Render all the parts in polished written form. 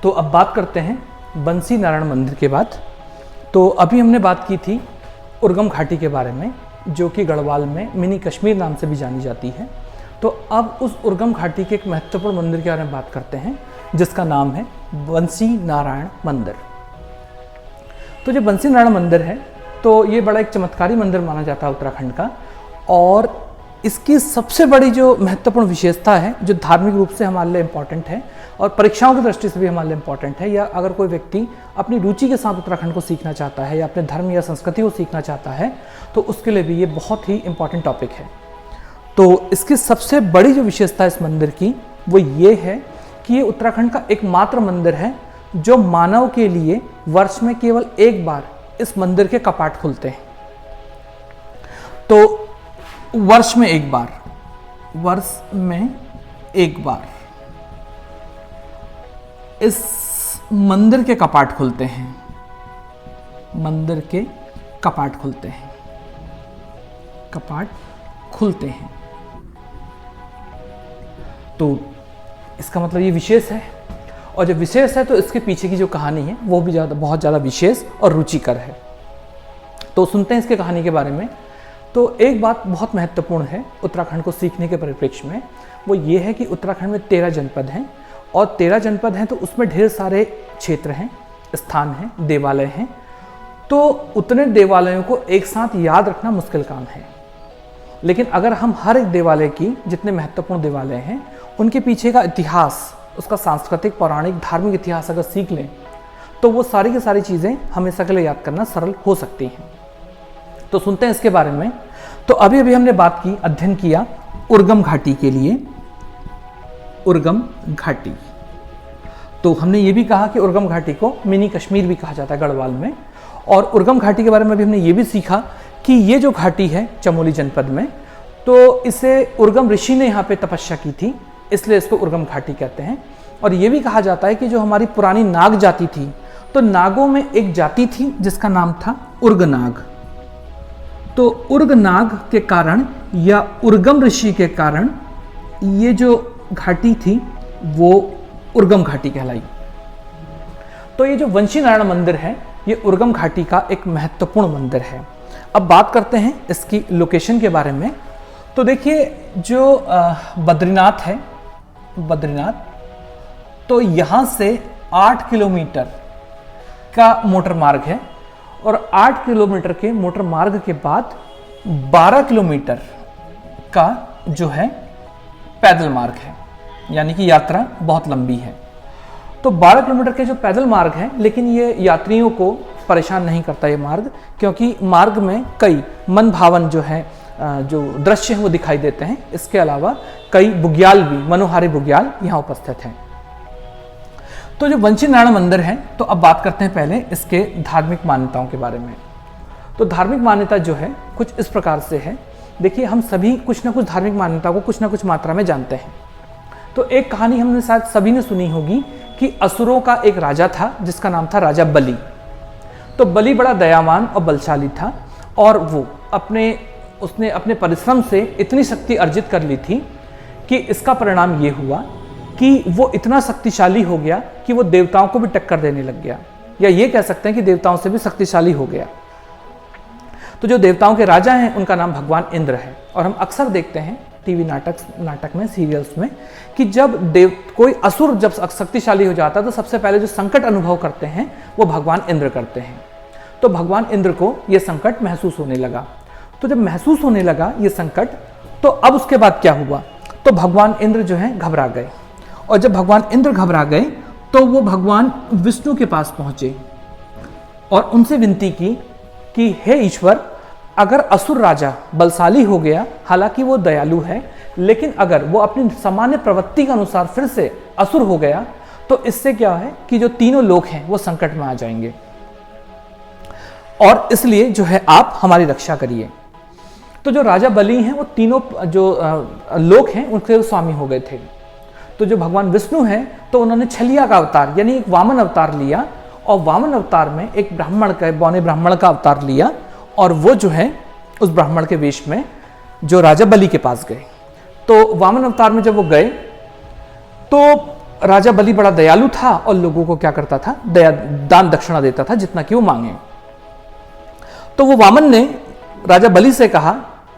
तो अब बात करते हैं बंसी नारायण मंदिर के बाद। तो अभी हमने बात की थी उर्गम घाटी के बारे में, जो कि गढ़वाल में मिनी कश्मीर नाम से भी जानी जाती है। तो अब उस उर्गम घाटी के एक महत्वपूर्ण मंदिर के बारे में बात करते हैं, जिसका नाम है बंसी नारायण मंदिर। तो जो बंसी नारायण मंदिर है, तो ये बड़ा एक चमत्कारी मंदिर माना जाता है उत्तराखंड का, और इसकी सबसे बड़ी जो महत्वपूर्ण विशेषता है, जो धार्मिक रूप से हमारे लिए इम्पॉर्टेंट है और परीक्षाओं की दृष्टि से भी हमारे लिए इम्पॉर्टेंट है, या अगर कोई व्यक्ति अपनी रुचि के साथ उत्तराखंड को सीखना चाहता है या अपने धर्म या संस्कृति को सीखना चाहता है, तो उसके लिए भी ये बहुत ही इम्पॉर्टेंट टॉपिक है। तो इसकी सबसे बड़ी जो विशेषता है इस मंदिर की, वो ये है कि ये उत्तराखंड का एकमात्र मंदिर है जो मानव के लिए वर्ष में केवल एक बार इस मंदिर के कपाट खुलते हैं। तो वर्ष में एक बार इस मंदिर के कपाट खुलते हैं, कपाट खुलते हैं। तो इसका मतलब ये विशेष है, और जब विशेष है तो इसके पीछे की जो कहानी है वो भी बहुत ज़्यादा विशेष और रुचिकर है। तो सुनते हैं इसके कहानी के बारे में। तो एक बात बहुत महत्वपूर्ण है उत्तराखंड को सीखने के परिप्रेक्ष्य में, वो ये है कि उत्तराखंड में 13 जनपद हैं, और 13 जनपद हैं तो उसमें ढेर सारे क्षेत्र हैं, स्थान हैं, देवालय हैं। तो उतने देवालयों को एक साथ याद रखना मुश्किल काम है, लेकिन अगर हम हर एक देवालय की, जितने महत्वपूर्ण देवालय हैं, उनके पीछे का इतिहास, उसका सांस्कृतिक, पौराणिक, धार्मिक इतिहास अगर सीख लें, तो वो सारी की सारी चीज़ें हमेशा के लिए याद करना सरल हो सकती हैं। तो सुनते हैं इसके बारे में। तो अभी हमने बात की, अध्ययन किया उर्गम घाटी के लिए, उर्गम घाटी। तो हमने ये भी कहा कि उर्गम घाटी को मिनी कश्मीर भी कहा जाता है गढ़वाल में। और उर्गम घाटी के बारे में भी हमने ये भी सीखा कि ये जो घाटी है चमोली जनपद में, तो इसे उर्गम ऋषि ने यहाँ पे तपस्या की थी, इसलिए इसको उर्गम घाटी कहते हैं। और ये भी कहा जाता है कि जो हमारी पुरानी नाग जाति थी, तो नागों में एक जाति थी जिसका नाम था उर्गनाग। तो उर्गनाग के कारण या उर्गम ऋषि के कारण ये जो घाटी थी वो उर्गम घाटी कहलाई। तो ये जो बंसी नारायण मंदिर है, ये उर्गम घाटी का एक महत्वपूर्ण मंदिर है। अब बात करते हैं इसकी लोकेशन के बारे में। तो देखिए, जो बद्रीनाथ है, तो यहाँ से 8 किलोमीटर का मोटर मार्ग है, और 8 किलोमीटर के मोटर मार्ग के बाद 12 किलोमीटर का जो है पैदल मार्ग है, यानी कि यात्रा बहुत लंबी है। तो 12 किलोमीटर के जो पैदल मार्ग है, लेकिन ये यात्रियों को परेशान नहीं करता ये मार्ग, क्योंकि मार्ग में कई मन भावन जो है, जो दृश्य हैं वो दिखाई देते हैं। इसके अलावा कई बुग्याल भी, मनोहारी बुग्याल यहाँ उपस्थित हैं। तो जो बंसी नारायण मंदिर है, तो अब बात करते हैं पहले इसके धार्मिक मान्यताओं के बारे में। तो धार्मिक मान्यता जो है कुछ इस प्रकार से है। देखिए, हम सभी कुछ ना कुछ धार्मिक मान्यता को कुछ ना कुछ मात्रा में जानते हैं। तो एक कहानी हमने शायद सभी ने सुनी होगी कि असुरों का एक राजा था जिसका नाम था राजा बलि। तो बलि बड़ा दयावान और बलशाली था, और उसने अपने परिश्रम से इतनी शक्ति अर्जित कर ली थी कि इसका परिणाम ये हुआ कि वो इतना शक्तिशाली हो गया कि वो देवताओं को भी टक्कर देने लग गया, या ये कह सकते हैं कि देवताओं से भी शक्तिशाली हो गया। तो जो देवताओं के राजा हैं उनका नाम भगवान इंद्र है। और हम अक्सर देखते हैं टीवी नाटक में, सीरियल्स में, कि जब कोई असुर जब शक्तिशाली हो जाता है, तो सबसे पहले जो संकट अनुभव करते हैं वो भगवान इंद्र करते हैं। तो भगवान इंद्र को ये संकट महसूस होने लगा। तो जब महसूस होने लगा ये संकट, तो अब उसके बाद क्या हुआ, तो भगवान इंद्र जो है घबरा गए। और जब भगवान इंद्र घबरा गए, तो वो भगवान विष्णु के पास पहुंचे और उनसे विनती की कि हे ईश्वर, अगर असुर राजा बलशाली हो गया, हालांकि वो दयालु है, लेकिन अगर वो अपनी सामान्य प्रवृत्ति के अनुसार फिर से असुर हो गया, तो इससे क्या है कि जो तीनों लोग हैं वो संकट में आ जाएंगे, और इसलिए जो है आप हमारी रक्षा करिए। तो जो राजा बलि हैं वो तीनों जो लोग हैं उनके स्वामी हो गए थे। तो जो भगवान विष्णु हैं, तो उन्होंने छलिया का अवतार यानी एक वामन अवतार लिया, और वामन अवतार में एक ब्राह्मण का, बौने ब्राह्मण का अवतार लिया, और वो जो है उस ब्राह्मण के वेश में जो राजा बलि के पास गए। तो वामन अवतार में जब वो गए, तो राजा बलि बड़ा दयालु था और लोगों को क्या करता था, दान दक्षिणा देता था जितना कि वो मांगे। तो वो वामन ने राजा बलि से कहा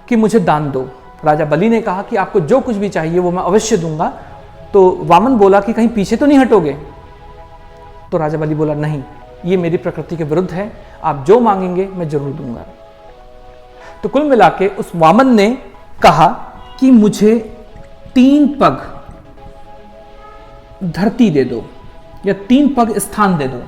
कि मुझे दान दो। राजा बलि ने कहा कि आपको जो कुछ भी चाहिए वो मैं अवश्य दूंगा। तो वामन बोला कि कहीं पीछे तो नहीं हटोगे। तो राजा बलि बोला नहीं, ये मेरी प्रकृति के विरुद्ध है, आप जो मांगेंगे मैं जरूर दूंगा। तो कुल मिला के उस वामन ने कहा कि मुझे 3 पग धरती दे दो या 3 पग स्थान दे दो।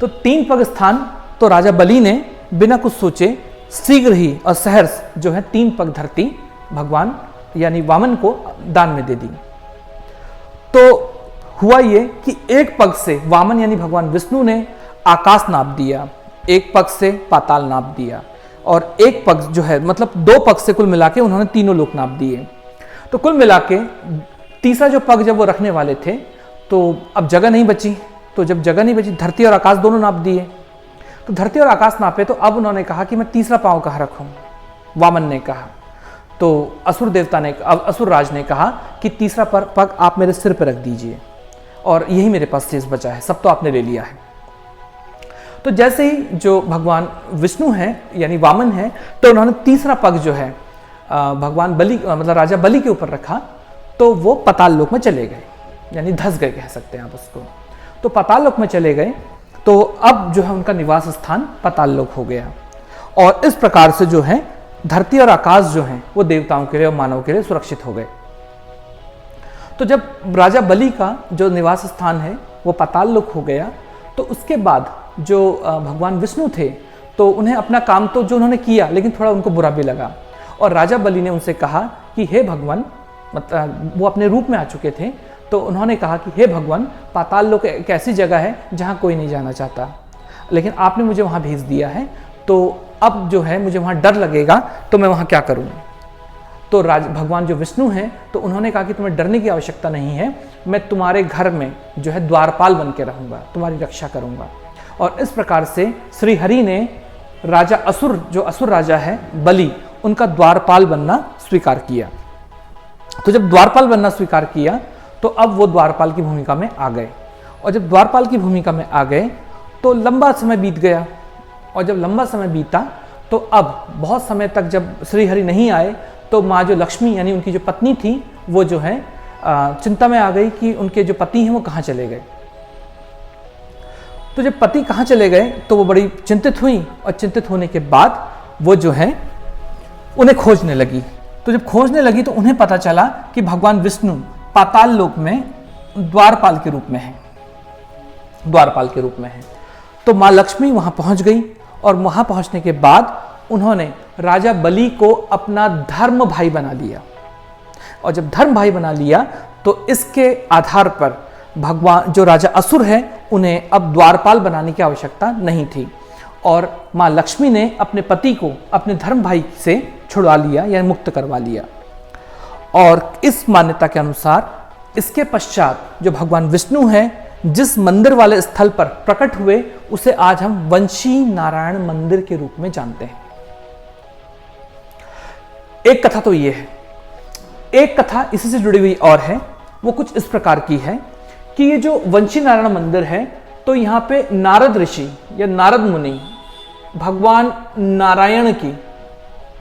तो 3 पग स्थान तो राजा बलि ने बिना कुछ सोचे शीघ्र ही और सहर्ष जो है 3 पग धरती भगवान यानी वामन को दान में दे दी। तो हुआ ये कि 1 पग से वामन यानी भगवान विष्णु ने आकाश नाप दिया, 1 पग से पाताल नाप दिया और 1 पग जो है मतलब 2 पग से कुल मिला के उन्होंने तीनों लोक नाप दिए। तो कुल मिला के तीसरा जो पग जब वो रखने वाले थे तो अब जगह नहीं बची। तो जब जगह नहीं बची, धरती और आकाश दोनों नाप दिए। तो धरती और आकाश नापे तो अब उन्होंने कहा कि मैं तीसरा पांव कहाँ रखूं, वामन ने कहा। तो असुर राज ने कहा कि तीसरा पग आप मेरे सिर पर रख दीजिए और यही मेरे पास शेष बचा है, सब तो आपने ले लिया है। तो जैसे ही जो भगवान विष्णु हैं यानी वामन है, तो उन्होंने तीसरा पग जो है भगवान बलि मतलब राजा बलि के ऊपर रखा। तो वो पाताल लोक में चले गए, यानी धस गए कह सकते हैं आप उसको। तो पाताल लोक में चले गए। तो अब जो है उनका निवास स्थान पाताल लोक हो गया। और इस प्रकार से जो है धरती और आकाश जो है वो देवताओं के लिए और मानव के लिए सुरक्षित हो गए। तो जब राजा बलि का जो निवास स्थान है वो पाताल लोक हो गया, तो उसके बाद जो भगवान विष्णु थे तो उन्हें अपना काम तो जो उन्होंने किया, लेकिन थोड़ा उनको बुरा भी लगा। और राजा बलि ने उनसे कहा कि हे भगवान, मतलब वो अपने रूप में आ चुके थे, तो उन्होंने कहा कि हे भगवान, पाताल लोक एक ऐसी जगह है जहाँ कोई नहीं जाना चाहता, लेकिन आपने मुझे वहाँ भेज दिया है, तो अब जो है मुझे वहाँ डर लगेगा, तो मैं वहाँ क्या करूँ। तो भगवान जो विष्णु हैं तो उन्होंने कहा कि तुम्हें डरने की आवश्यकता नहीं है, मैं तुम्हारे घर में जो है द्वारपाल बन के रहूँगा, तुम्हारी रक्षा करूँगा। और इस प्रकार से श्री हरि ने राजा असुर, जो असुर राजा है बलि, उनका द्वारपाल बनना स्वीकार किया। तो जब द्वारपाल बनना स्वीकार किया तो अब वो द्वारपाल की भूमिका में आ गए। और जब द्वारपाल की भूमिका में आ गए तो लंबा समय बीत गया। और जब लंबा समय बीता तो अब बहुत समय तक जब श्री हरि नहीं आए तो माँ जो लक्ष्मी यानी उनकी जो पत्नी थी वो जो है चिंता में आ गई कि उनके जो पति हैं वो कहाँ चले गए। तो जब पति कहाँ चले गए तो वो बड़ी चिंतित हुई और चिंतित होने के बाद वो जो है उन्हें खोजने लगी। तो जब खोजने लगी तो उन्हें पता चला कि भगवान विष्णु पाताल लोक में द्वारपाल के रूप में है, द्वारपाल के रूप में है। तो माँ लक्ष्मी वहां पहुंच गई और वहां पहुंचने के बाद उन्होंने राजा बलि को अपना धर्म भाई बना लिया। और जब धर्म भाई बना लिया तो इसके आधार पर भगवान जो राजा असुर है उन्हें अब द्वारपाल बनाने की आवश्यकता नहीं थी। और माँ लक्ष्मी ने अपने पति को अपने धर्म भाई से छुड़वा लिया या मुक्त करवा लिया। और इस मान्यता के अनुसार इसके पश्चात जो भगवान विष्णु हैं जिस मंदिर वाले स्थल पर प्रकट हुए उसे आज हम वंशी नारायण मंदिर के रूप में जानते हैं। एक कथा तो ये है। एक कथा इसी से जुड़ी हुई और है, वो कुछ इस प्रकार की है कि ये जो वंशी नारायण मंदिर है तो यहाँ पे नारद ऋषि या नारद मुनि भगवान नारायण की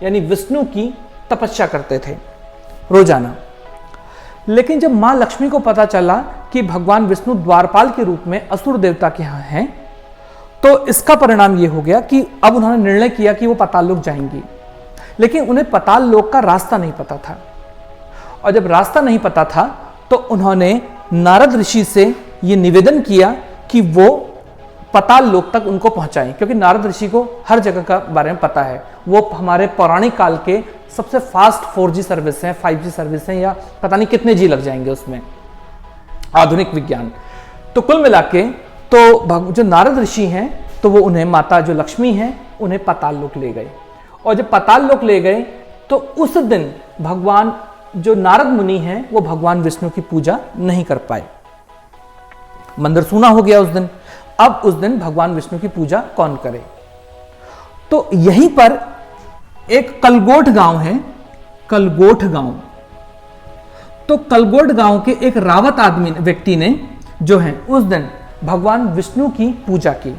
यानी विष्णु की तपस्या करते थे रोजाना। लेकिन जब मां लक्ष्मी को पता चला कि भगवान विष्णु द्वारपाल के रूप में असुर देवता के यहाँ हैं, तो इसका परिणाम ये हो गया कि अब उन्होंने निर्णय किया कि वो पाताल लोक जाएंगी। लेकिन उन्हें पाताल लोक का रास्ता नहीं पता था। और जब रास्ता नहीं पता था तो उन्होंने नारद ऋषि से ये निवेदन किया कि वो पाताल लोक तक उनको पहुंचाएं, क्योंकि नारद ऋषि को हर जगह का बारे में पता है। वो हमारे पौराणिक काल के सबसे फास्ट 4G सर्विस हैं, 5G सर्विस हैं, या पता नहीं कितने जी लग जाएंगे उसमें, आधुनिक विज्ञान। तो कुल मिला के तो जो नारद ऋषि हैं तो वो उन्हें माता जो लक्ष्मी हैं उन्हें पाताल लोक ले गए। और जब पाताल लोक ले गए तो उस दिन भगवान जो नारद मुनि हैं वो भगवान विष्णु की पूजा नहीं कर पाए। मंदिर सूना हो गया उस दिन। अब उस दिन भगवान विष्णु की पूजा कौन करे। तो यहीं पर एक कलगोट गांव है, कलगोट गांव। तो कलगोड गांव के एक रावत आदमी व्यक्ति ने जो है उस दिन भगवान विष्णु की पूजा की,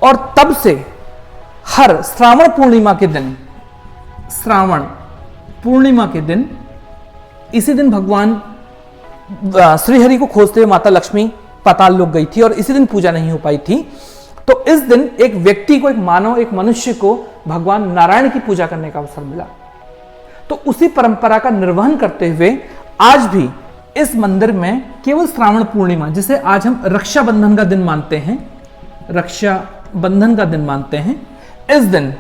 और तब से हर श्रावण पूर्णिमा के दिन इसी दिन भगवान श्रीहरि को खोजते हुए माता लक्ष्मी पाताल लोक गई थी और इसी दिन पूजा नहीं हो पाई थी। तो इस दिन एक व्यक्ति को, एक मानव, एक मनुष्य को भगवान नारायण की पूजा करने का अवसर मिला। तो उसी परंपरा का निर्वहन करते हुए आज भी इस मंदिर में केवल श्रावण पूर्णिमा, जिसे आज हम रक्षाबंधन का दिन मानते हैं, इस दिन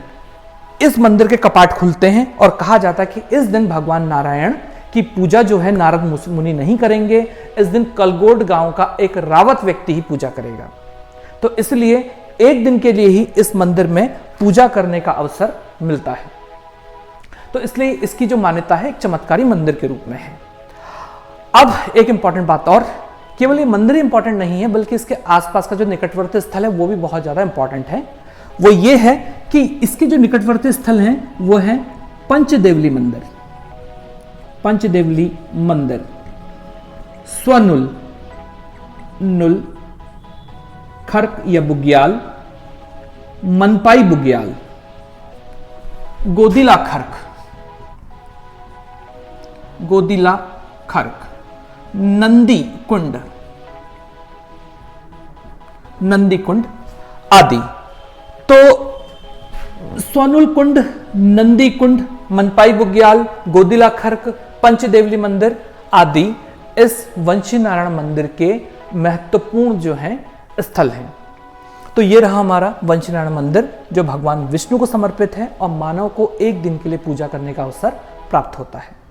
इस मंदिर के कपाट खुलते हैं और कहा जाता है कि इस दिन भगवान नारायण की पूजा जो है नारद मुनि नहीं करेंगे, इस दिन कलगोड गांव का एक रावत व्यक्ति ही पूजा करेगा। तो इसलिए एक दिन के लिए ही इस मंदिर में पूजा करने का अवसर मिलता है। तो इसलिए इसकी जो मान्यता है एक चमत्कारी मंदिर के रूप में है। अब एक इंपॉर्टेंट बात और, केवल ये मंदिर इंपॉर्टेंट नहीं है बल्कि इसके आसपास का जो निकटवर्ती स्थल है वो भी बहुत ज्यादा इंपॉर्टेंट है। वो ये है कि इसके जो निकटवर्ती स्थल हैं वो है पंचदेवली मंदिर, स्वनुल, नुल, खर्क या बुग्याल, मनपाई बुग्याल, गोदिला खर्क, नंदी कुंड आदि। तो स्वनुल कुंड, नंदी कुंड, मनपाई बुग्याल, गोदिला खर्क, पंचदेवली मंदिर आदि इस वंशी नारायण मंदिर के महत्वपूर्ण जो हैं स्थल हैं। तो ये रहा हमारा वंशी नारायण मंदिर जो भगवान विष्णु को समर्पित है और मानव को एक दिन के लिए पूजा करने का अवसर प्राप्त होता है।